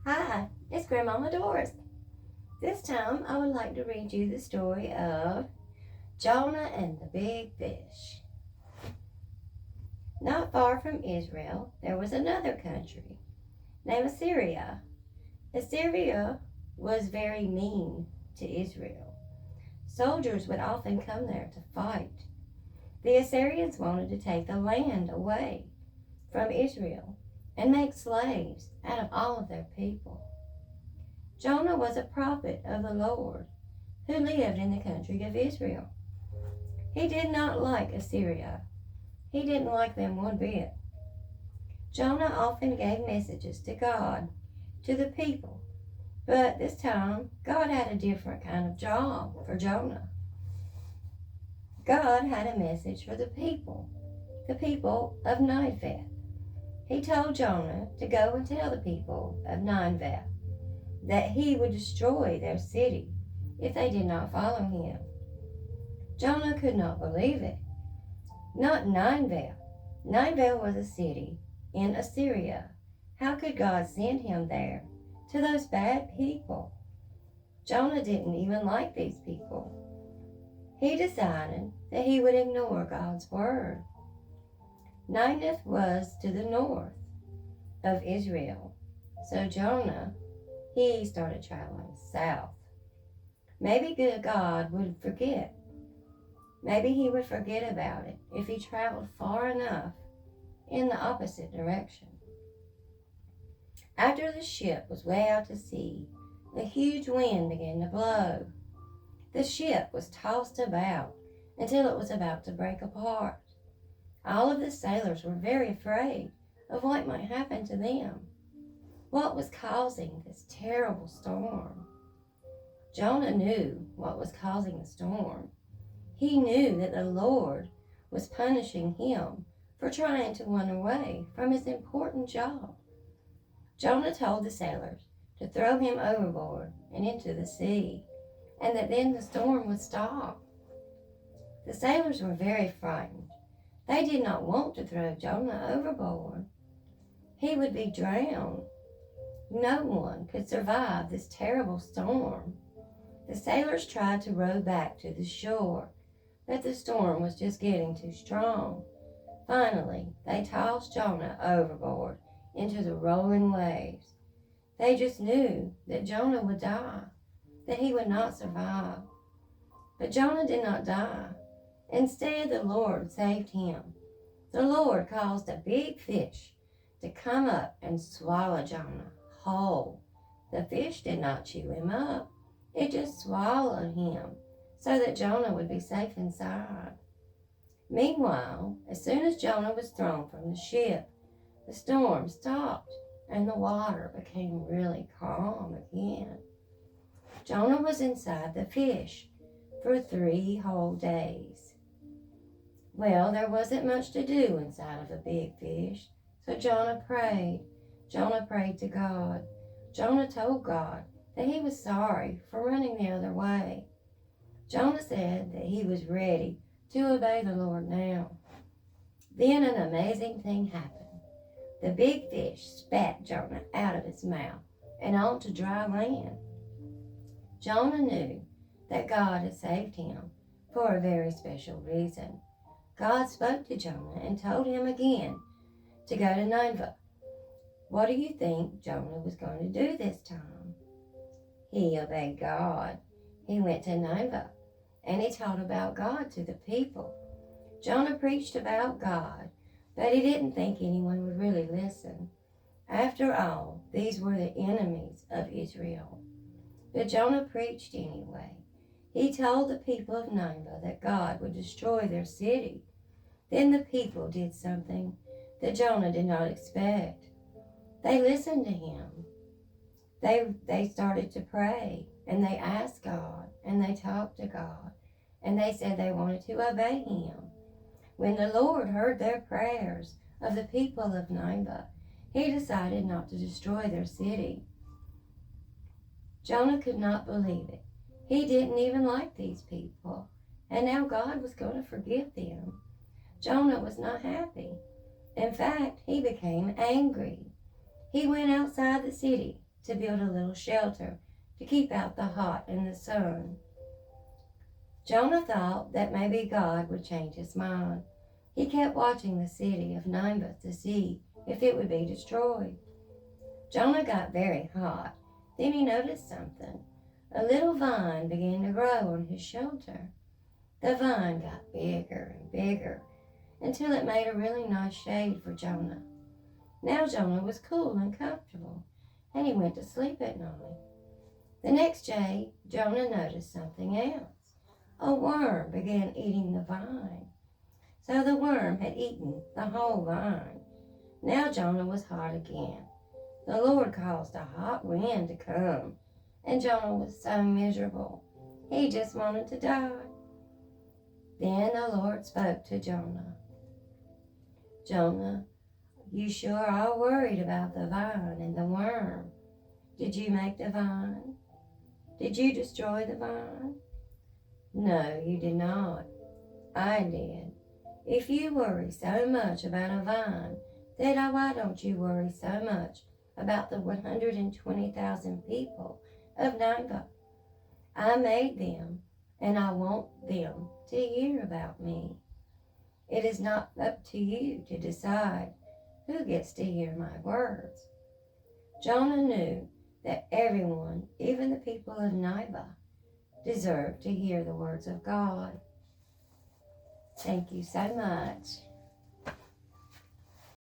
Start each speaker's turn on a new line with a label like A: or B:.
A: Hi, it's Grandmama Doris. This time I would like to read you the story of Jonah and the Big Fish. Not far from Israel, there was another country named Assyria. Assyria was very mean to Israel. Soldiers would often come there to fight. The Assyrians wanted to take the land away from Israel and make slaves out of all of their people. Jonah was a prophet of the Lord who lived in the country of Israel. He did not like Assyria. He didn't like them one bit. Jonah often gave messages to God, to the people, but this time God had a different kind of job for Jonah. God had a message for the people of Nineveh. He told Jonah to go and tell the people of Nineveh that he would destroy their city if they did not follow him. Jonah could not believe it. Not Nineveh. Nineveh was a city in Assyria. How could God send him there to those bad people? Jonah didn't even like these people. He decided that he would ignore God's word. Nineveh was to the north of Israel, so Jonah he started traveling south. Maybe God would forget. Maybe he would forget about it if he traveled far enough in the opposite direction. After the ship was way out to sea, a huge wind began to blow. The ship was tossed about until it was about to break apart. All of the sailors were very afraid of what might happen to them. What was causing this terrible storm? Jonah knew what was causing the storm. He knew that the Lord was punishing him for trying to run away from his important job. Jonah told the sailors to throw him overboard and into the sea, and that then the storm would stop. The sailors were very frightened. They did not want to throw Jonah overboard. He would be drowned. No one could survive this terrible storm. The sailors tried to row back to the shore, but the storm was just getting too strong. Finally, they tossed Jonah overboard into the rolling waves. They just knew that Jonah would die, that he would not survive. But Jonah did not die. Instead, the Lord saved him. The Lord caused a big fish to come up and swallow Jonah whole. The fish did not chew him up. It just swallowed him so that Jonah would be safe inside. Meanwhile, as soon as Jonah was thrown from the ship, the storm stopped and the water became really calm again. Jonah was inside the fish for 3 whole days. Well, there wasn't much to do inside of a big fish, so Jonah prayed. Jonah prayed to God. Jonah told God that he was sorry for running the other way. Jonah said that he was ready to obey the Lord now. Then an amazing thing happened. The big fish spat Jonah out of its mouth and onto dry land. Jonah knew that God had saved him for a very special reason. God spoke to Jonah and told him again to go to Nineveh. What do you think Jonah was going to do this time? He obeyed God. He went to Nineveh and he told about God to the people. Jonah preached about God, but he didn't think anyone would really listen. After all, these were the enemies of Israel. But Jonah preached anyway. He told the people of Nineveh that God would destroy their city. Then the people did something that Jonah did not expect. They listened to him. They started to pray, and they asked God, and they talked to God, and they said they wanted to obey him. When the Lord heard their prayers of the people of Nineveh, he decided not to destroy their city. Jonah could not believe it. He didn't even like these people, and now God was going to forgive them. Jonah was not happy. In fact, he became angry. He went outside the city to build a little shelter to keep out the hot and the sun. Jonah thought that maybe God would change his mind. He kept watching the city of Nineveh to see if it would be destroyed. Jonah got very hot. Then he noticed something. A little vine began to grow on his shelter. The vine got bigger and bigger until it made a really nice shade for Jonah. Now Jonah was cool and comfortable, and he went to sleep at night. The next day, Jonah noticed something else. A worm began eating the vine. So the worm had eaten the whole vine. Now Jonah was hot again. The Lord caused a hot wind to come, and Jonah was so miserable. He just wanted to die. Then the Lord spoke to Jonah. Jonah, you sure are worried about the vine and the worm. Did you make the vine? Did you destroy the vine? No, you did not. I did. If you worry so much about a vine, then why don't you worry so much about the 120,000 people of Nineveh? I made them, and I want them to hear about me. It is not up to you to decide who gets to hear my words. Jonah knew that everyone, even the people of Nineveh, deserved to hear the words of God. Thank you so much.